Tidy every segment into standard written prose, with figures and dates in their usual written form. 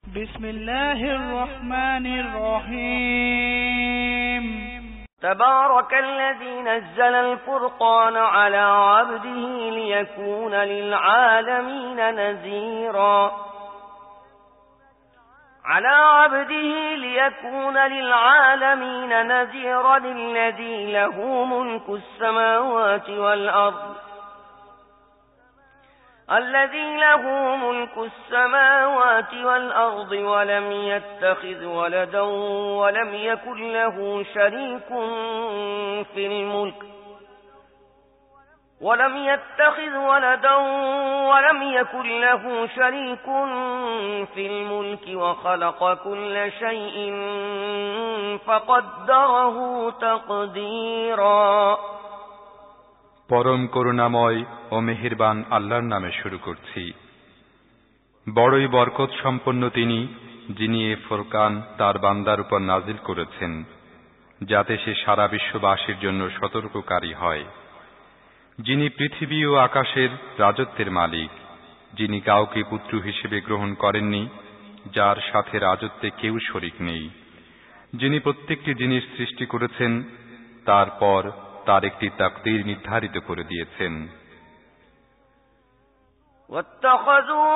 بسم الله الرحمن الرحيم تبارك الذي نزل الفرقان على عبده ليكون للعالمين نذيرا الذي له ملك السماوات والأرض ولم يتخذ ولدا ولم يكن له شريك في الملك وخلق كل شيء فقدره تقديرا পরম করুণাময় ও মেহেরবান আল্লাহর নামে শুরু করছি। বড়ই বরকত সম্পন্ন তিনি, যিনি এ ফুরকান তার বান্দার উপর নাজিল করেছেন, যাতে সে সারা বিশ্ববাসীর জন্য সতর্ককারী হয়। যিনি পৃথিবী ও আকাশের রাজত্বের মালিক, যিনি কাউকে পুত্র হিসেবে গ্রহণ করেননি, যার সাথে রাজত্বে কেউ শরীক নেই, যিনি প্রত্যেকটি জিনিস সৃষ্টি করেছেন, তারপর তার একটি তাকদীর নির্ধারিত করে দিয়েছেন। واتخذوا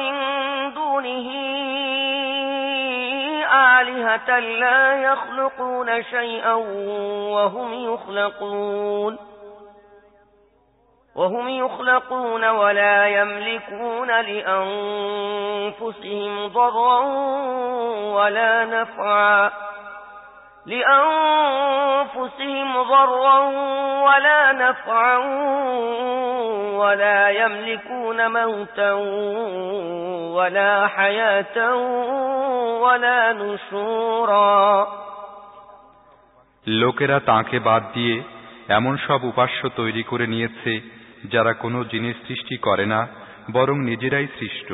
من دونه آلهة لا يخلقون شيئا وهم يخلقون ولا يملكون لأنفسهم ضرا ولا نفعا ولا يملكون موتا ولا حياة ولا نشورا লোকেরা তাঁকে বাদ দিয়ে এমন সব উপাস্য তৈরি করে নিয়েছে, যারা কোনো জিনিস সৃষ্টি করে না, বরং নিজেরাই সৃষ্ট,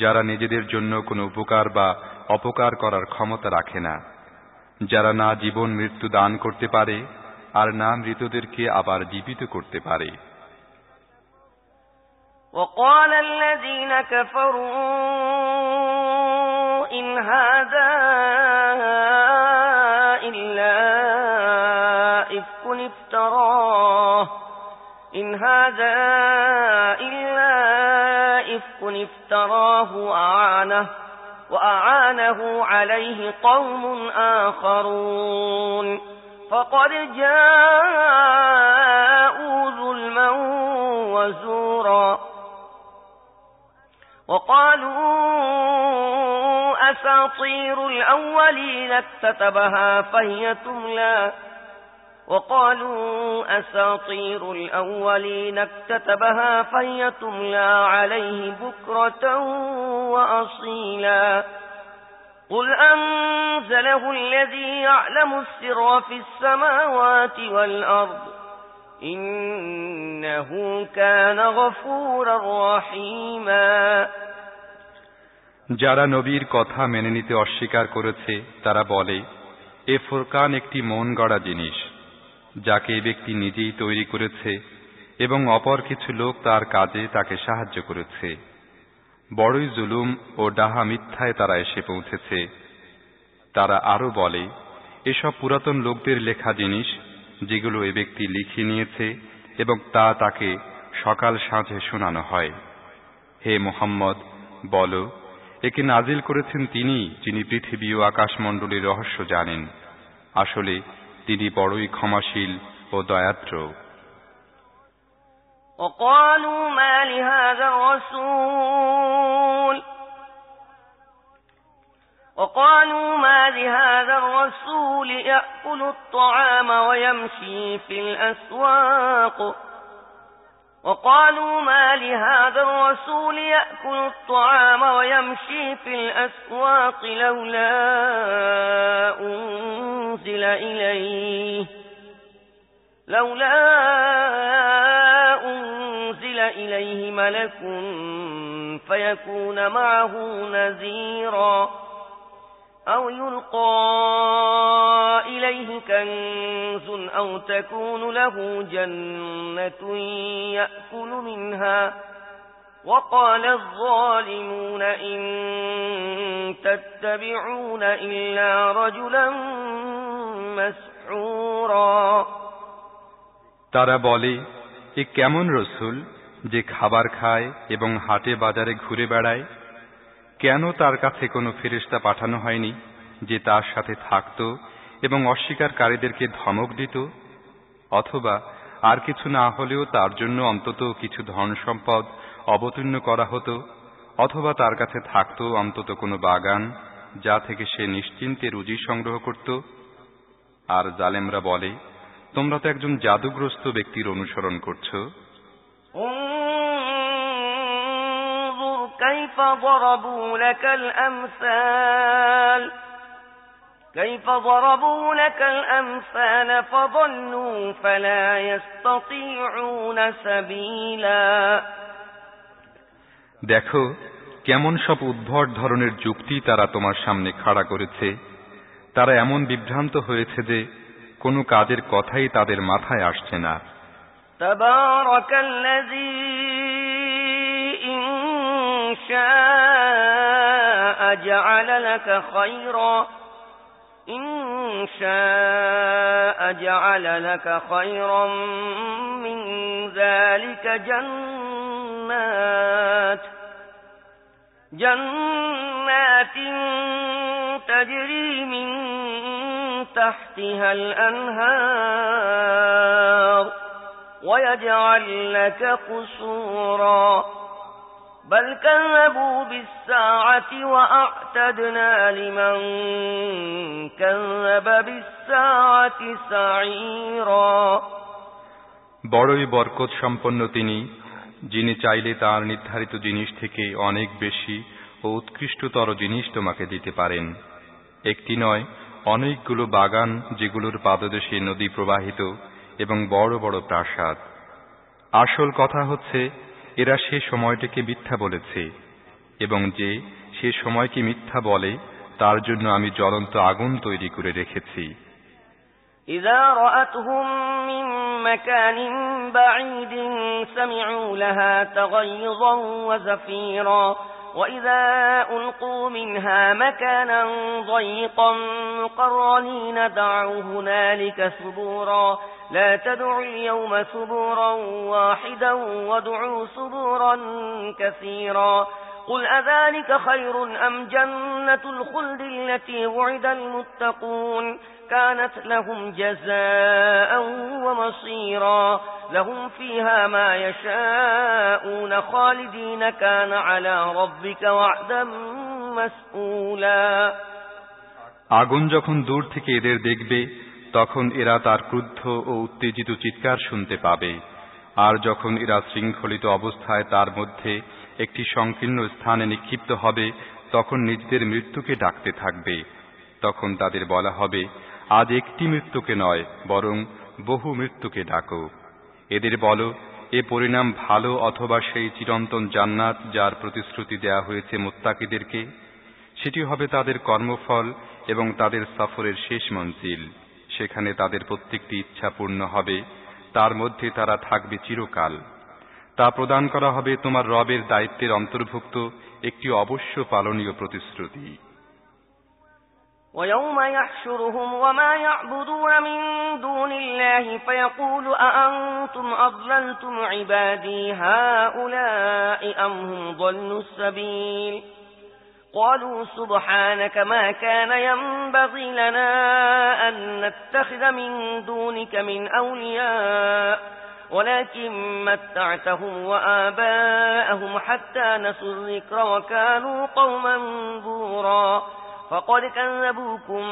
যারা নিজেদের জন্য কোনো উপকার বা অপকার করার ক্ষমতা রাখে না, যারা না জীবন মৃত্যু দান করতে পারে আর না মৃতদেরকে আবার জীবিত করতে পারে। وقال الذين كفروا إن هذا إلا إفك افتراه وأعانه عليه قوم آخرون فقد جاءوا ظلما وزورا وقالوا أساطير الأولين اكتتبها فهي تملى عليه بكرة وأصيلا قل أنزله الذي يعلم السر في السماوات والأرض إنه كان غفورا رحيما যারা নবীর কথা মেনে নিতে অস্বীকার করেছে, তারা বলে, এ ফুরকান একটি মন গড়া জিনিস, যাকে এই ব্যক্তি নিজেই তৈরি করেছে এবং অপর কিছু লোক তার কাজে তাকে সাহায্য করেছে। বড়ই জুলুম ও ডাহা মিথ্যায় তারা এসে পৌঁছেছে। তারা আরো বলে, এসব পুরাতন লোকদের লেখা জিনিস, যেগুলো এ ব্যক্তি লিখে নিয়েছে এবং তা তাকে সকাল সাঁঝে শোনানো হয়। হে মুহাম্মদ, বলো, একে নাজিল করেছেন তিনি, যিনি পৃথিবী ও আকাশমণ্ডলীর রহস্য জানেন। আসলে তিনি বড়ই ক্ষমাশীল ও দয়াদ্র। وقالوا ما لهذا الرسول يأكل الطعام ويمشي في الأسواق وقالوا ما لهذا الرسول يأكل الطعام ويمشي في الأسواق لولا أنزل إليه ملك فيكون معه نذيرا أو يلقى إليه كنز أو تكون له جنة يأكل منها وقال الظالمون إن تتبعون إلا رجلا مسحورا তারা বলে, এ কেমন রসূল যে খাবার খায় এবং হাটে বাজারে ঘুরে বেড়ায়? কেন তার কাছে কোনো ফেরেশতা পাঠানো হয়নি যে তার সাথে থাকত এবং অস্বীকারীদেরকে ধমক দিত? অথবা আর কিছু না হলেও তার জন্য অন্তত কিছু ধন সম্পদ অবতীর্ণ করা হতো, অথবা তার কাছে থাকত অন্তত কোনো বাগান যা থেকে সে নিশ্চিন্তে রুজি সংগ্রহ করত। আর জালেমরা বলে, তোমরা তো একজন জাদুগ্রস্ত ব্যক্তির অনুসরণ করছো। كيف ضربوا لك الأمثال فضلوا فلا يستطيعون سبيلا দেখো কেমন সব উদ্ভট ধরনের যুক্তি তারা তোমার সামনে খাড়া করেছে। তারা এমন বিভ্রান্ত হয়েছে যে কোনো কাজের কথাই তাদের মাথায় আসছে না। তাবারাকাল্লাযী ইন শাআ জা'আলা লাকা খায়রা إن شاء جعل لك خيرا من ذلك جنات تجري من تحتها الأنهار ويجعل لك قصورا بل كذبوا بالساعة وأعتدنا لمن كذب بالساعة سعيرا বড়ই বরকত সম্পন্ন তিনি, যিনি চাইলে তার নির্ধারিত জিনিস থেকে অনেক বেশি ও উৎকৃষ্টতর জিনিস তোমাকে দিতে পারেন। একটি নয়, অনেকগুলো বাগান যেগুলোর পাদদেশে নদী প্রবাহিত এবং বড় বড় প্রাসাদ। আসল কথা হচ্ছে এরা সে সময়টাকে মিথ্যা বলেছে, এবং যে সে সময়কে মিথ্যা বলে তার জন্য আমি জ্বলন্ত আগুন তৈরি করে রেখেছি। إذا رأتهم من مكان بعيد سمعوا لها تغيظا وزفيرا وإذا ألقوا منها مكانا ضيقا مقرنين دعوا هنالك ثبورا لا تدعوا اليوم ثبورا واحدا وادعوا ثبورا كثيرا قل أذلك خير أم جنة الخلد التي وعد المتقون كانت لهم جزاء ومصيرا لهم فيها ما يشاءون خالدين كان على ربك وعدا مسئولا আগুন যখন দূর থেকে এদের দেখবে তখন এরা তার ক্রুদ্ধ ও উত্তেজিত চিৎকার শুনতে পাবে। আর যখন এরা শৃঙ্খলিত অবস্থায় তার মধ্যে একটি সংকীর্ণ স্থানে নিক্ষিপ্ত হবে তখন নিজেদের মৃত্যুকে ডাকতে থাকবে। তখন তাদের বলা হবে, আজ একটি মৃত্যুকে নয় বরং বহু মৃত্যুকে ডাকো। এদের বলো, এ পরিণাম ভালো অথবা সেই চিরন্তন জান্নাত যার প্রতিশ্রুতি দেয়া হয়েছে মুত্তাকিদেরকে, সেটি হবে তাদের কর্মফল এবং তাদের সফরের শেষ মঞ্জিল। সেখানে তাদের প্রত্যেকটি ইচ্ছা পূর্ণ হবে, তার মধ্যে তারা থাকবে চিরকাল। তা প্রদান করা হবে তোমার রবের দায়িত্বের অন্তর্ভুক্ত একটি অবশ্য পালনীয় প্রতিশ্রুতি। ويوم يحشرهم وما يعبدون من دون الله فيقول أأنتم أضللتم عبادي هؤلاء أم هم ضلوا السبيل قالوا سبحانك ما كان ينبغي لنا أن نتخذ من دونك من أولياء ولكن متعتهم وآباءهم حتى نسوا الذكر وكانوا قوما بورا فقد كذبوكم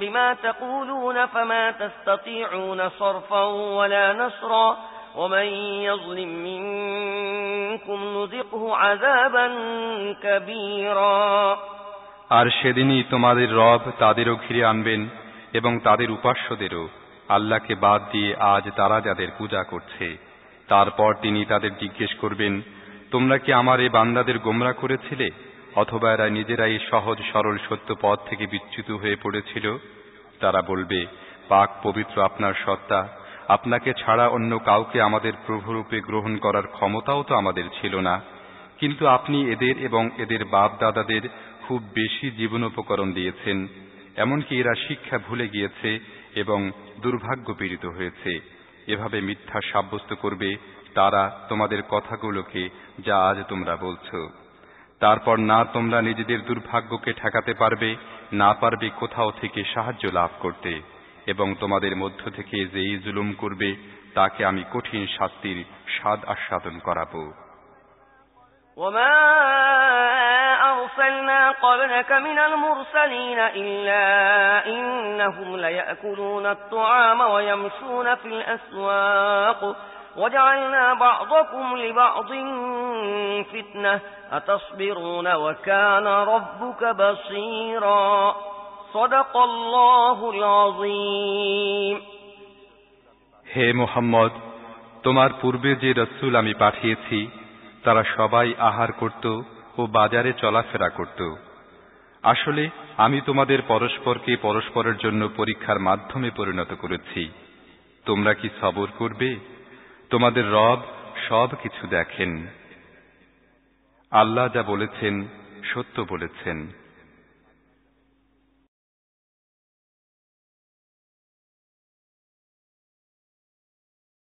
بما تقولون فما تستطيعون صرفا ولا نصرا ومن يظلم منكم نذقه عذابا كبيرا আর সেদিনই তোমাদের রব তাদেরও ঘিরে আনবেন এবং তাদের উপাস্যদেরও, আল্লাহকে বাদ দিয়ে আজ তারা যাদের পূজা করছে। তারপর তিনি তাদের জিজ্ঞেস করবেন, তোমরা কি আমার এই বান্দাদের গোমরা করেছিলে অথবা এরা নিজেরাই সহজ সরল সত্য পথ থেকে বিচ্যুত হয়ে পড়েছিল? তারা বলবে, পাক পবিত্র আপনার সত্তা, আপনাকে ছাড়া অন্য কাউকে আমাদের প্রভুরূপে গ্রহণ করার ক্ষমতাও তো আমাদের ছিল না, কিন্তু আপনি এদের এবং এদের বাপ দাদাদের খুব বেশি জীবনোপকরণ দিয়েছেন। এমনকি এরা শিক্ষা ভুলে গিয়েছে এবং দুর্ভাগ্য পীড়িত হয়েছে। এভাবে মিথ্যা সাব্যস্ত করবে তারা তোমাদের কথাগুলোকে, যা আজ তোমরা বলছো। তারপর না তোমরা নিজেদের দুর্ভাগ্যকে ঠেকাতে পারবে, না পারবে কোথাও থেকে সাহায্য লাভ করতে, এবং তোমাদের মধ্য থেকে যেই জুলুম করবে তাকে আমি কঠিন শাস্তির স্বাদ আস্বাদন করাবো। وما أرسلنا قبلك من المرسلين إلا إنهم ليأكلون الطعام ويمشون في الأسواق وجعلنا بعضكم لبعض فتنة أتصبرون وكان ربك بصيرا صدق الله العظيم. হে মুহাম্মদ, তোমার পূর্বে যে রাসূল আমি পাঠিয়েছি তারা সবাই আহার করত ও বাজারে চলাফেরা করত। আসলে আমি তোমাদের পরস্পরকে পরস্পরের জন্য পরীক্ষার মাধ্যমে পরিণত করেছি। তোমরা কি সবর করবে? তোমাদের রব সব কিছু দেখেন। আল্লাহ যা বলেছেন সত্য বলেছেন।